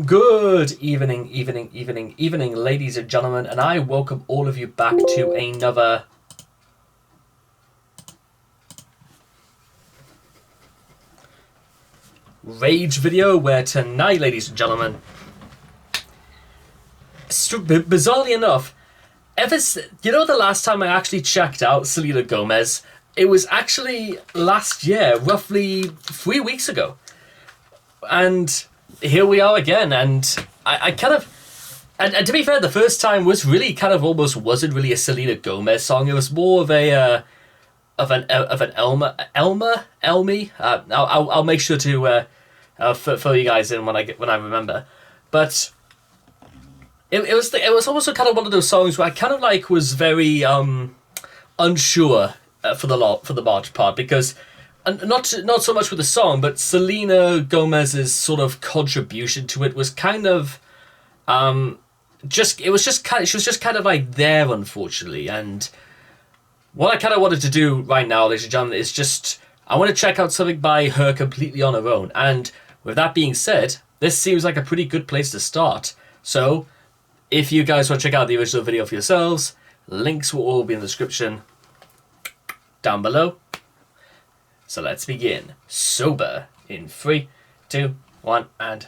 Good evening, ladies and gentlemen, and I welcome all of you back to another Rage video, where tonight, ladies and gentlemen, bizarrely enough, the last time I actually checked out Selena Gomez, it was actually last year, roughly 3 weeks ago. And here we are again, and I kind of, and to be fair, the first time was really kind of almost wasn't really a Selena Gomez song. It was more of an Elmi. I'll make sure to fill you guys in when I remember. But it was also kind of one of those songs where I kind of like was very unsure for the large part, because. And not so much with the song, but Selena Gomez's sort of contribution to it was kind of, she was just kind of like there, unfortunately. And what I kind of wanted to do right now, ladies and gentlemen, is just, I want to check out something by her completely on her own. And with that being said, this seems like a pretty good place to start. So, if you guys want to check out the original video for yourselves, links will all be in the description down below. So let's begin. Sober in 3, 2, 1, and...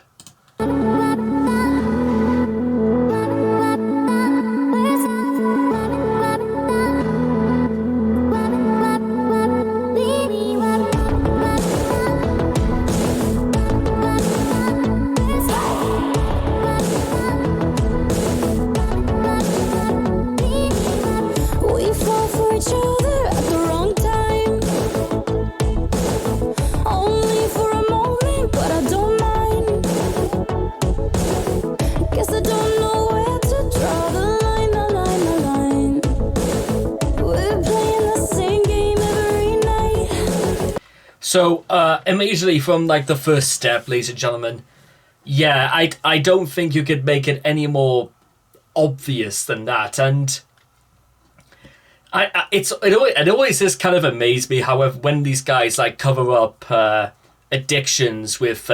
So, immediately from, like, the first step, ladies and gentlemen, yeah, I don't think you could make it any more obvious than that, and it always just kind of amazed me, however, when these guys, like, cover up addictions with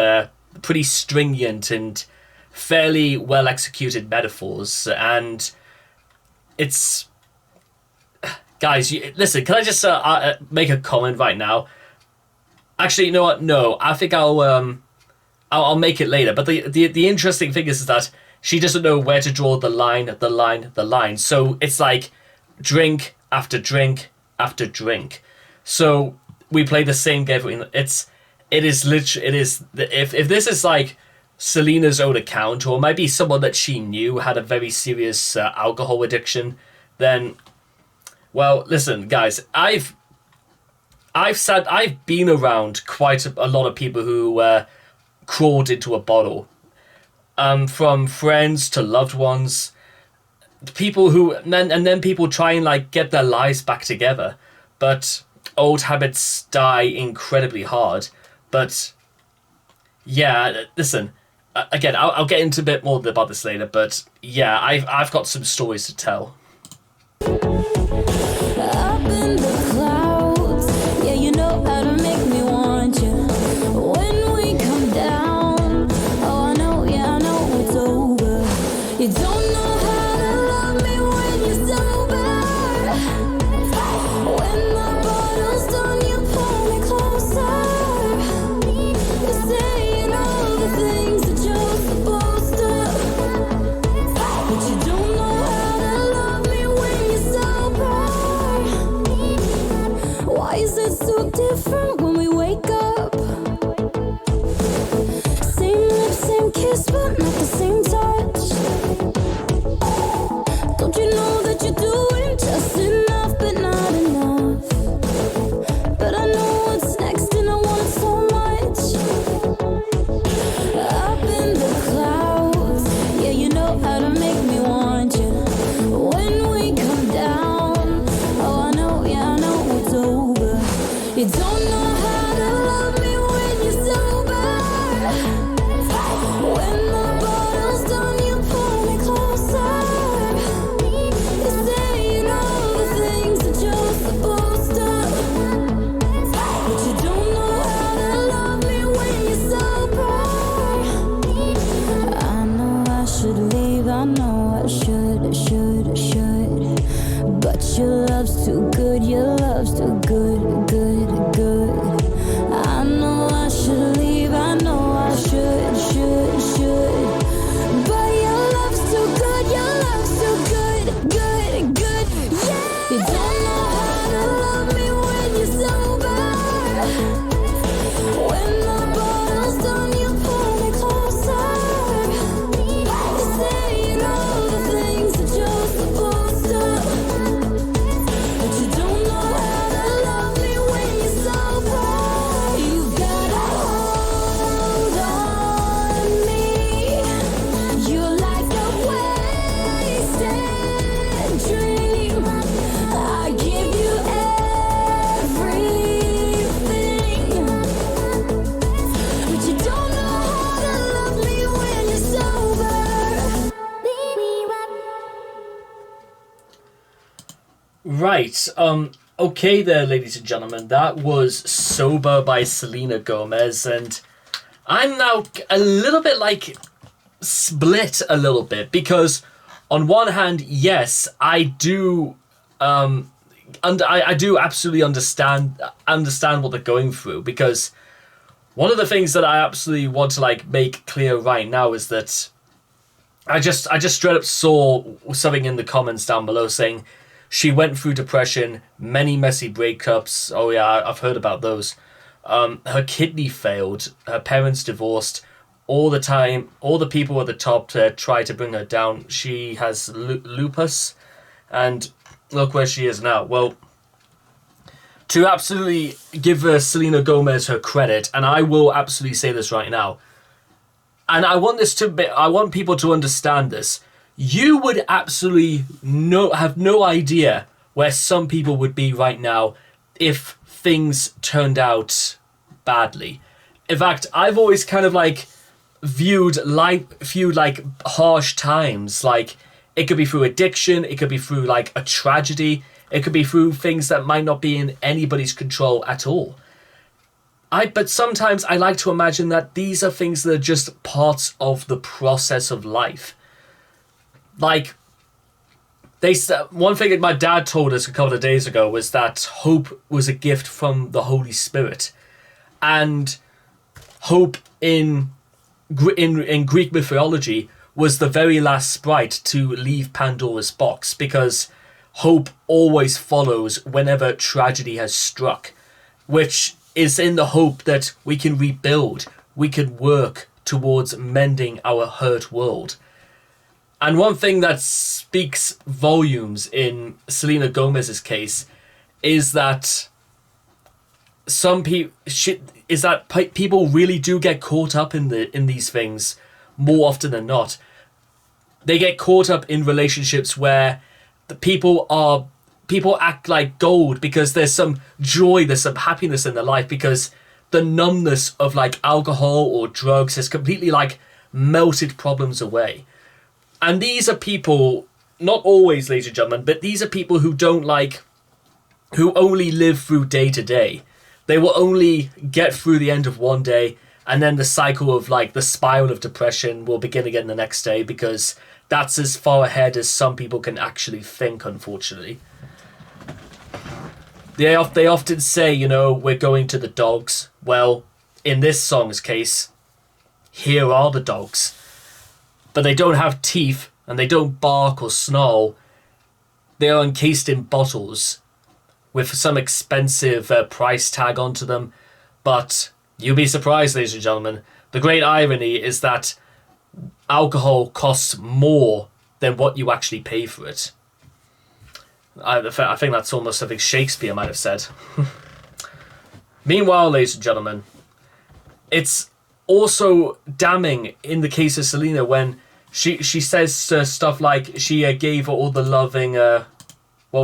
pretty stringent and fairly well-executed metaphors, and it's... Guys, listen, can I just make a comment right now? Actually, you know what? No, I think I'll make it later. But the interesting thing is that she doesn't know where to draw the line. So it's like drink after drink after drink. So we play the same game. If this is like Selena's own account, or maybe someone that she knew had a very serious alcohol addiction, then, well, listen, guys, I've been around quite a lot of people who crawled into a bottle, from friends to loved ones, people who, and then people try and like get their lives back together, but old habits die incredibly hard. But yeah, listen, again, I'll get into a bit more about this later, but yeah, I've got some stories to tell. You don't know how to love me when you're sober. When the bottle's done, you pull me closer. You're saying all the things that you're supposed to, but you don't know how to love me when you're sober. Why is it so different when we wake up? Same lips, same kiss, but not the same touch. Don't you know that you're doing just enough, but not enough? But I know what's next and I want it so much. Up in the clouds, yeah, you know how to make me want you. When we come down, oh, I know, yeah, I know it's over. You don't know how to love me when you're sober. When the bottle's done, you pull me closer. You're saying all the Right. Okay there, ladies and gentlemen. That was Sober by Selena Gomez, and I'm now a little bit like split a little bit because on one hand, yes, I do and I do absolutely understand what they're going through, because one of the things that I absolutely want to like make clear right now is that I just straight up saw something in the comments down below saying she went through depression, many messy breakups. Oh yeah, I've heard about those. Her kidney failed, her parents divorced. All the time, all the people at the top to try to bring her down. She has lupus, and look where she is now. Well, to absolutely give Selena Gomez her credit, and I will absolutely say this right now, and I want people to understand this. You would absolutely have no idea where some people would be right now if things turned out badly. In fact, I've always kind of like viewed like harsh times. Like, it could be through addiction, it could be through like a tragedy, it could be through things that might not be in anybody's control at all. But sometimes I like to imagine that these are things that are just parts of the process of life. Like, one thing that my dad told us a couple of days ago was that hope was a gift from the Holy Spirit, and hope in Greek mythology was the very last sprite to leave Pandora's box, because hope always follows whenever tragedy has struck, which is in the hope that we can rebuild, we can work towards mending our hurt world. And one thing that speaks volumes in Selena Gomez's case is that people really do get caught up in these things more often than not. They get caught up in relationships where the people act like gold because there's some joy, there's some happiness in their life, because the numbness of like alcohol or drugs has completely like melted problems away. And these are people, not always, ladies and gentlemen, but these are people who who only live through day to day. They will only get through the end of one day, and then the cycle of like the spiral of depression will begin again the next day, because that's as far ahead as some people can actually think, unfortunately. They often say, we're going to the dogs. Well, in this song's case, here are the dogs. But they don't have teeth, and they don't bark or snarl. They are encased in bottles with some expensive price tag onto them. But you'll be surprised, ladies and gentlemen. The great irony is that alcohol costs more than what you actually pay for it. I think that's almost something Shakespeare might have said. Meanwhile, ladies and gentlemen, it's also damning in the case of Selena when she says stuff like she gave all the loving. What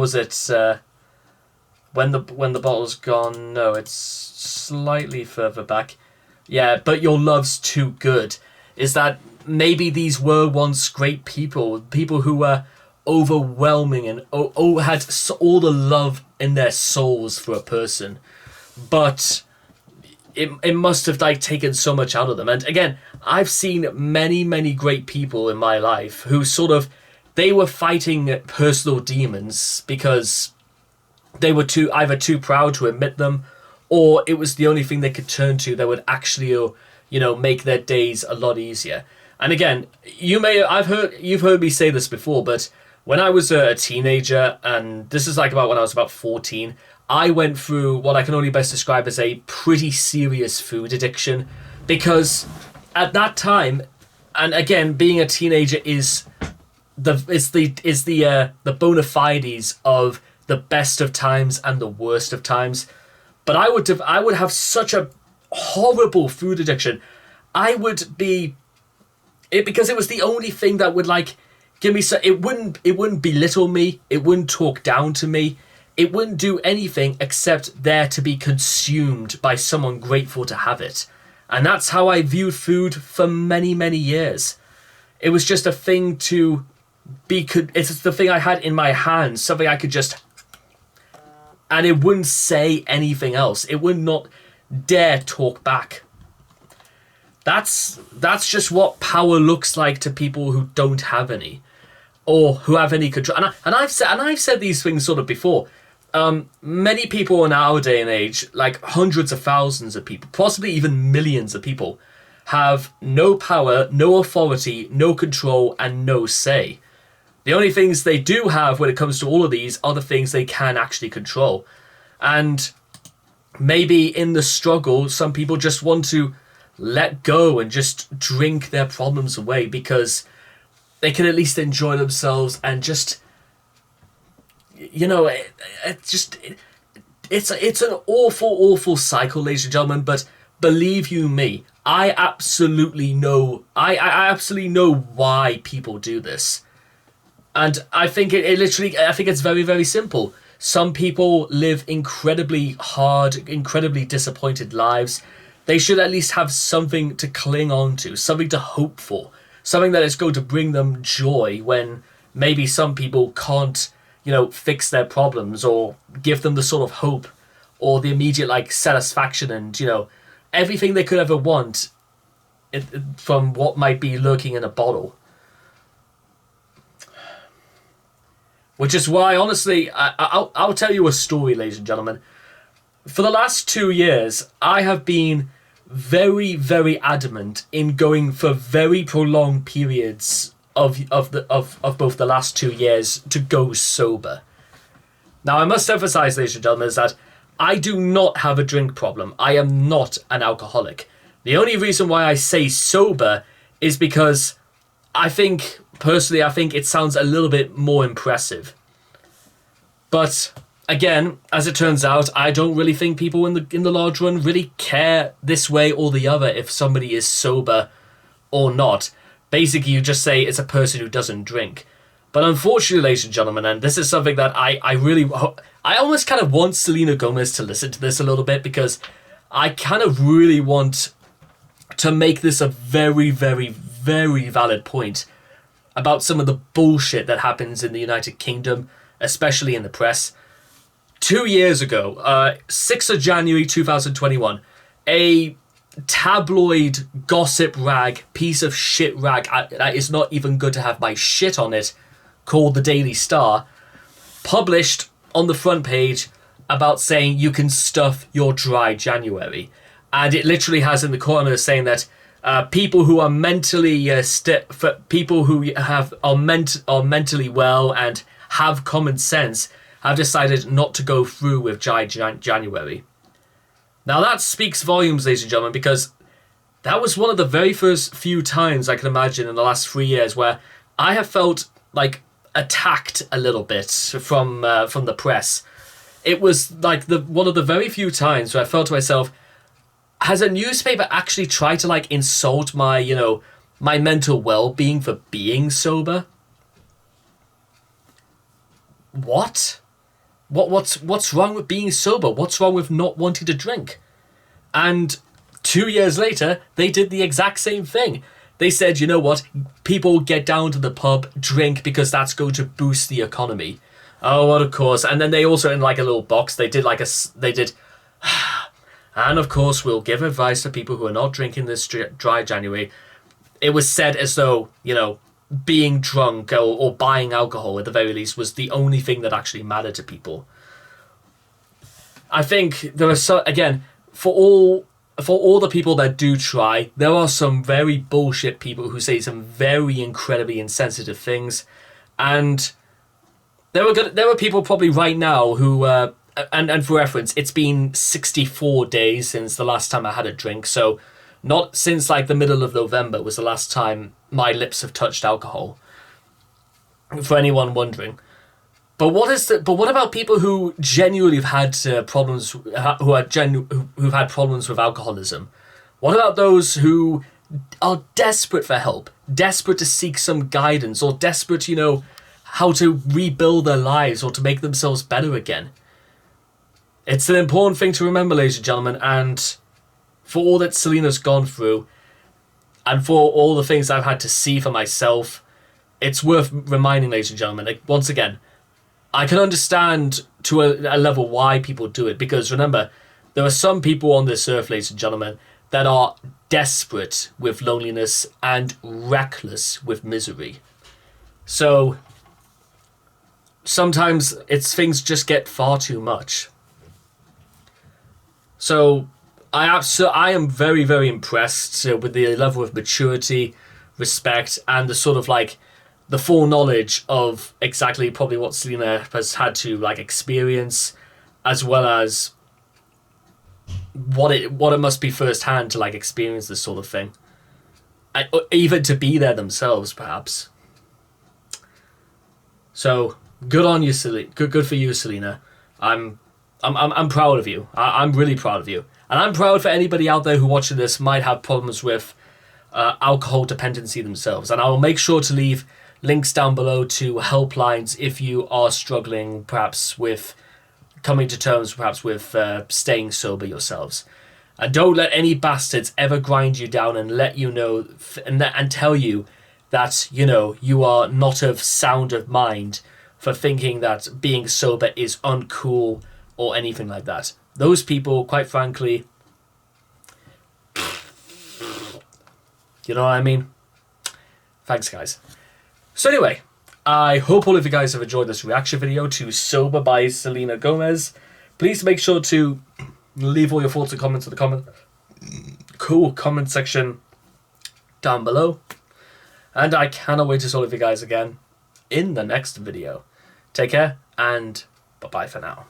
was it? When the bottle's gone. No, it's slightly further back. Yeah, but your love's too good. Is that maybe these were once great people who were overwhelming and had all the love in their souls for a person, but it must have like taken so much out of them. And again, I've seen many great people in my life who they were fighting personal demons because they were either too proud to admit them, or it was the only thing they could turn to that would actually make their days a lot easier. And again, you've heard me say this before, but when I was a teenager, and this is like when I was about 14, I went through what I can only best describe as a pretty serious food addiction, because at that time, and again, being a teenager is the bona fides of the best of times and the worst of times. But I would have such a horrible food addiction. I would be it because it was the only thing that would like give me it wouldn't belittle me, it wouldn't talk down to me, it wouldn't do anything except there to be consumed by someone grateful to have it. And that's how I viewed food for many years. It was just a thing to be it's the thing I had in my hands, something I could just and it wouldn't say anything else. It would not dare talk back. That's just what power looks like to people who don't have any, or who have any control. And I've said these things sort of before. Many people in our day and age, like hundreds of thousands of people, possibly even millions of people, have no power, no authority, no control, and no say. The only things they do have when it comes to all of these are the things they can actually control. And maybe in the struggle, some people just want to let go and just drink their problems away because they can at least enjoy themselves and just, you know, it's an awful cycle, ladies and gentlemen. But believe you me, I absolutely know why people do this. And I think I think it's very, very simple. Some people live incredibly hard, incredibly disappointed lives. They should at least have something to cling on to, something to hope for, something that is going to bring them joy when maybe some people can't, you know, fix their problems or give them the sort of hope or the immediate, like, satisfaction and, you know, everything they could ever want from what might be lurking in a bottle. Which is why, honestly, I'll tell you a story, ladies and gentlemen. For the last 2 years, I have been very, very adamant in going for very prolonged periods of both the last 2 years to go sober. Now, I must emphasize, ladies and gentlemen, is that I do not have a drink problem. I am not an alcoholic. The only reason why I say sober is because I think it sounds a little bit more impressive. But again, as it turns out, I don't really think people in the large run really care this way or the other if somebody is sober or not. Basically, you just say it's a person who doesn't drink. But unfortunately, ladies and gentlemen, and this is something that I almost kind of want Selena Gomez to listen to this a little bit, because I kind of really want to make this a very, very, very valid point about some of the bullshit that happens in the United Kingdom, especially in the press. 2 years ago, 6th of January 2021, a tabloid gossip rag, piece of shit rag, that is not even good to have my shit on it, called the Daily Star, published on the front page about saying you can stuff your dry January. And it literally has in the corner saying that people who are mentally people who are mentally well and have common sense have decided not to go through with dry January. Now that speaks volumes, ladies and gentlemen, because that was one of the very first few times I can imagine in the last 3 years where I have felt like attacked a little bit from the press. It was like one of the very few times where I felt to myself, has a newspaper actually tried to like insult my, you know, my mental well-being for being sober? What? What's wrong with being sober? What's wrong with not wanting to drink? And 2 years later, they did the exact same thing. They said, you know what? People get down to the pub, drink, because that's going to boost the economy. Oh, well, of course. And then they also, in like a little box, they did, and of course, we'll give advice to people who are not drinking this dry January. It was said as though, you know, being drunk or buying alcohol at the very least was the only thing that actually mattered to people. I think there are again, for all the people that do try, there are some very bullshit people who say some very incredibly insensitive things, and there were people probably right now who and for reference, it's been 64 days since the last time I had a drink, so not since like the middle of November was the last time my lips have touched alcohol. For anyone wondering. But what about people who genuinely have had problems, who've had problems with alcoholism? What about those who are desperate for help, desperate to seek some guidance, or desperate, you know, how to rebuild their lives or to make themselves better again? It's an important thing to remember, ladies and gentlemen, and for all that Selena's gone through, and for all the things I've had to see for myself, it's worth reminding, ladies and gentlemen, like, once again, I can understand to a level why people do it. Because remember, there are some people on this earth, ladies and gentlemen, that are desperate with loneliness and reckless with misery. So sometimes things just get far too much. So I am very, very impressed with the level of maturity, respect, and the sort of like the full knowledge of exactly probably what Selena has had to like experience, as well as what it must be firsthand to like experience this sort of thing, and even to be there themselves, perhaps. So good on you, Selena. Good for you, Selena. I'm proud of you. I'm really proud of you, and I'm proud for anybody out there who watching this might have problems with alcohol dependency themselves. And I will make sure to leave links down below to helplines if you are struggling, perhaps with coming to terms, perhaps with staying sober yourselves. And don't let any bastards ever grind you down and let you know and tell you that, you know, you are not of sound of mind for thinking that being sober is uncool or anything like that. Those people, quite frankly, you know what I mean? Thanks, guys. So anyway, I hope all of you guys have enjoyed this reaction video to Sober by Selena Gomez. Please make sure to leave all your thoughts and comments in the comment section down below. And I cannot wait to see all of you guys again in the next video. Take care, and bye-bye for now.